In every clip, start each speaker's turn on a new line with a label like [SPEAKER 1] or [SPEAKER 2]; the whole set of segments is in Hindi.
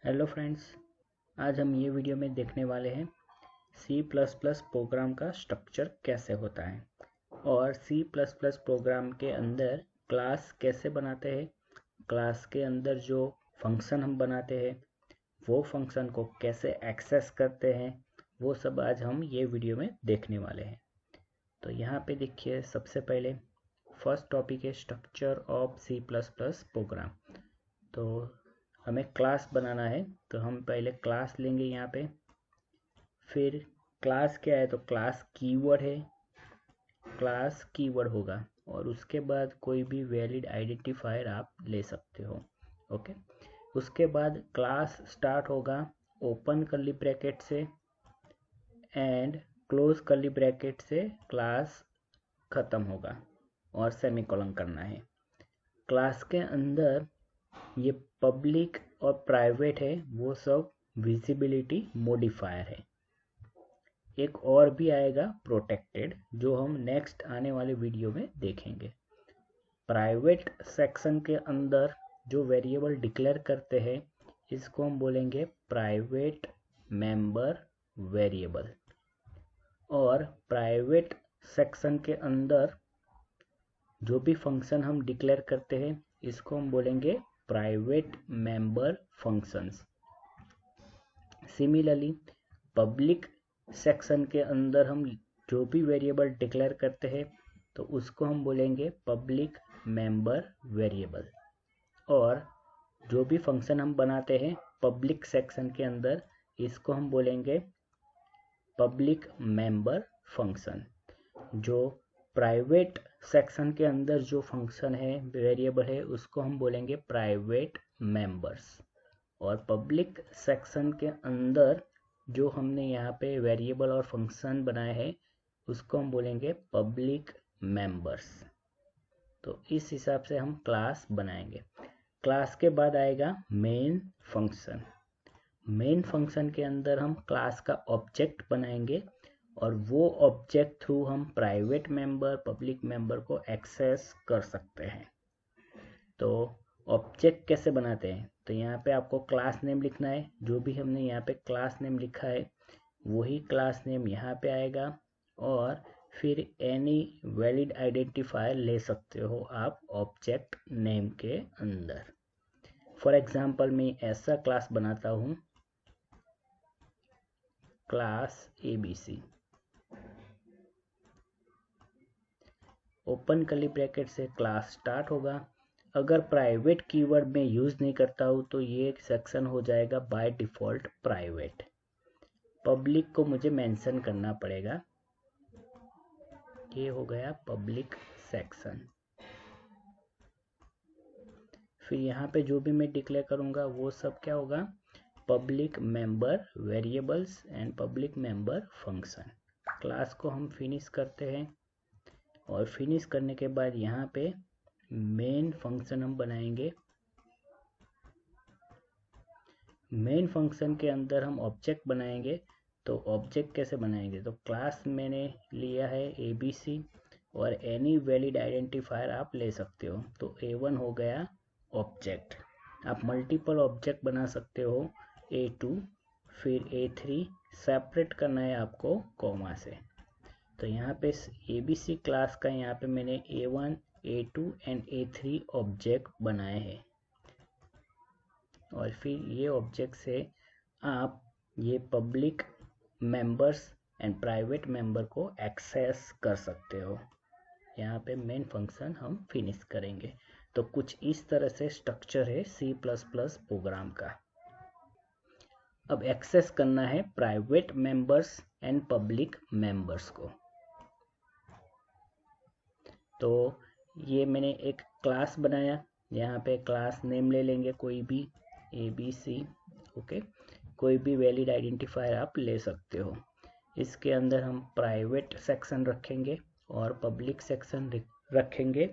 [SPEAKER 1] हेलो फ्रेंड्स, आज हम ये वीडियो में देखने वाले हैं C++ प्रोग्राम का स्ट्रक्चर कैसे होता है और C++ प्रोग्राम के अंदर क्लास कैसे बनाते हैं। क्लास के अंदर जो फंक्शन हम बनाते हैं वो फंक्शन को कैसे एक्सेस करते हैं, वो सब आज हम ये वीडियो में देखने वाले हैं। तो यहाँ पे देखिए, सबसे पहले फर्स्ट टॉपिक है स्ट्रक्चर ऑफ C++ प्रोग्राम। तो हमें क्लास बनाना है, तो हम पहले क्लास लेंगे यहाँ पे। फिर क्लास क्या है, तो क्लास कीवर्ड है, क्लास कीवर्ड होगा और उसके बाद कोई भी वैलिड आइडेंटिफायर आप ले सकते हो। ओके, उसके बाद क्लास स्टार्ट होगा ओपन कर्ली ब्रैकेट से एंड क्लोज कर्ली ब्रैकेट से क्लास ख़त्म होगा और सेमीकोलन करना है। क्लास के अंदर ये पब्लिक और प्राइवेट है, वो सब विजिबिलिटी मॉडिफायर है। एक और भी आएगा प्रोटेक्टेड, जो हम नेक्स्ट आने वाले वीडियो में देखेंगे। प्राइवेट सेक्शन के अंदर जो वेरिएबल डिक्लेयर करते हैं इसको हम बोलेंगे प्राइवेट मेंबर वेरिएबल, और प्राइवेट सेक्शन के अंदर जो भी फंक्शन हम डिक्लेयर करते हैं इसको हम बोलेंगे private member functions. Similarly public section के अंदर हम जो भी वेरिएबल डिक्लेयर करते हैं तो उसको हम बोलेंगे पब्लिक मेंबर वेरिएबल, और जो भी फंक्शन हम बनाते हैं पब्लिक सेक्शन के अंदर इसको हम बोलेंगे पब्लिक मेंबर फंक्शन। जो प्राइवेट सेक्शन के अंदर जो फंक्शन है वेरिएबल है उसको हम बोलेंगे प्राइवेट मेंबर्स, और पब्लिक सेक्शन के अंदर जो हमने यहाँ पे वेरिएबल और फंक्शन बनाए हैं उसको हम बोलेंगे पब्लिक मेंबर्स। तो इस हिसाब से हम क्लास बनाएंगे। क्लास के बाद आएगा मेन फंक्शन। मेन फंक्शन के अंदर हम क्लास का ऑब्जेक्ट बनाएंगे और वो ऑब्जेक्ट थ्रू हम प्राइवेट मेंबर पब्लिक मेंबर को एक्सेस कर सकते हैं। तो ऑब्जेक्ट कैसे बनाते हैं, तो यहाँ पे आपको क्लास नेम लिखना है। जो भी हमने यहाँ पे क्लास नेम लिखा है वही क्लास नेम यहाँ पे आएगा, और फिर एनी वैलिड आइडेंटिफायर ले सकते हो आप ऑब्जेक्ट नेम के अंदर। फॉर एग्जांपल मैं ऐसा क्लास बनाता हूँ, class ABC। Open curly bracket से क्लास स्टार्ट होगा। अगर प्राइवेट कीवर्ड में यूज़ नहीं करता हूँ तो ये सेक्शन हो जाएगा बाय डिफ़ॉल्ट प्राइवेट। पब्लिक को मुझे मेंशन करना पड़ेगा, ये हो गया पब्लिक सेक्शन। फिर यहाँ पे जो भी मैं डिक्लेयर करूँगा वो सब क्या होगा, public member variables and public member function. Class को हम फिनिश करते हैं और फिनिश करने के बाद यहाँ पे मेन फंक्शन हम बनाएंगे। मेन फंक्शन के अंदर हम ऑब्जेक्ट बनाएंगे। तो ऑब्जेक्ट कैसे बनाएंगे, तो क्लास मैंने लिया है ABC और एनी वैलिड आइडेंटिफायर आप ले सकते हो। तो A1 हो गया ऑब्जेक्ट। आप मल्टीपल ऑब्जेक्ट बना सकते हो, A2 फिर A3, सेपरेट करना है आपको कॉमा से। तो यहाँ पे ABC क्लास का यहाँ पे मैंने A1 A2 and A3 object बनाए हैं, और फिर ये ऑब्जेक्ट से आप ये public members and private member को एक्सेस कर सकते हो। यहाँ पे मेन फंक्शन हम फिनिश करेंगे। तो कुछ इस तरह से स्ट्रक्चर है C++ प्रोग्राम का। अब एक्सेस करना है private members and public members को। तो ये मैंने एक क्लास बनाया, यहाँ पे क्लास नेम ले लेंगे कोई भी ABC। ओके, कोई भी वैलिड आइडेंटिफायर आप ले सकते हो। इसके अंदर हम प्राइवेट सेक्शन रखेंगे और पब्लिक सेक्शन रखेंगे।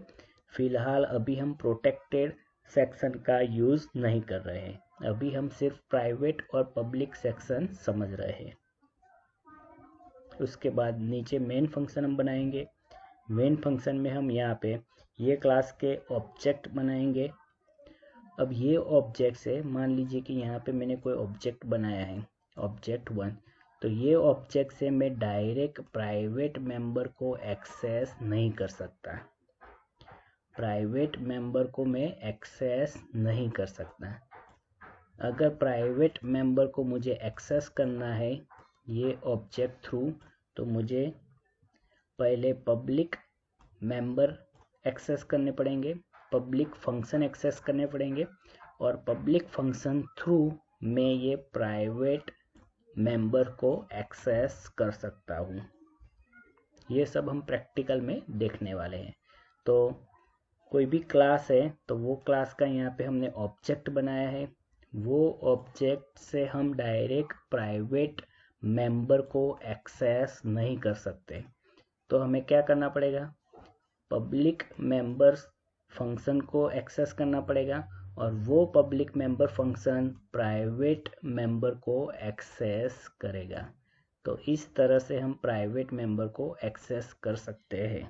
[SPEAKER 1] फिलहाल अभी हम प्रोटेक्टेड सेक्शन का यूज़ नहीं कर रहे हैं, अभी हम सिर्फ प्राइवेट और पब्लिक सेक्शन समझ रहे हैं। उसके बाद नीचे मेन फंक्शन हम बनाएंगे। मेन फंक्शन में हम यहाँ पे ये क्लास के ऑब्जेक्ट बनाएंगे अब ये ऑब्जेक्ट है, मान लीजिए कि यहाँ पे मैंने कोई ऑब्जेक्ट बनाया है, ऑब्जेक्ट 1, तो ये ऑब्जेक्ट से मैं डायरेक्ट प्राइवेट मेंबर को एक्सेस नहीं कर सकता, प्राइवेट मेंबर को मैं एक्सेस नहीं कर सकता। अगर प्राइवेट मेंबर को मुझे एक्सेस करना है ये ऑब्जेक्ट थ्रू, तो मुझे पहले पब्लिक मेंबर एक्सेस करने पड़ेंगे, पब्लिक फंक्शन एक्सेस करने पड़ेंगे, और पब्लिक फंक्शन थ्रू मैं ये प्राइवेट मेंबर को एक्सेस कर सकता हूँ। ये सब हम प्रैक्टिकल में देखने वाले हैं। तो कोई भी क्लास है तो वो क्लास का यहाँ पे हमने ऑब्जेक्ट बनाया है, वो ऑब्जेक्ट से हम डायरेक्ट प्राइवेट मेंबर को एक्सेस नहीं कर सकते। तो हमें क्या करना पड़ेगा, पब्लिक मेंबर्स फंक्शन को एक्सेस करना पड़ेगा, और वो public member function private member को एक्सेस करेगा। तो इस तरह से हम प्राइवेट मेंबर को एक्सेस कर सकते हैं।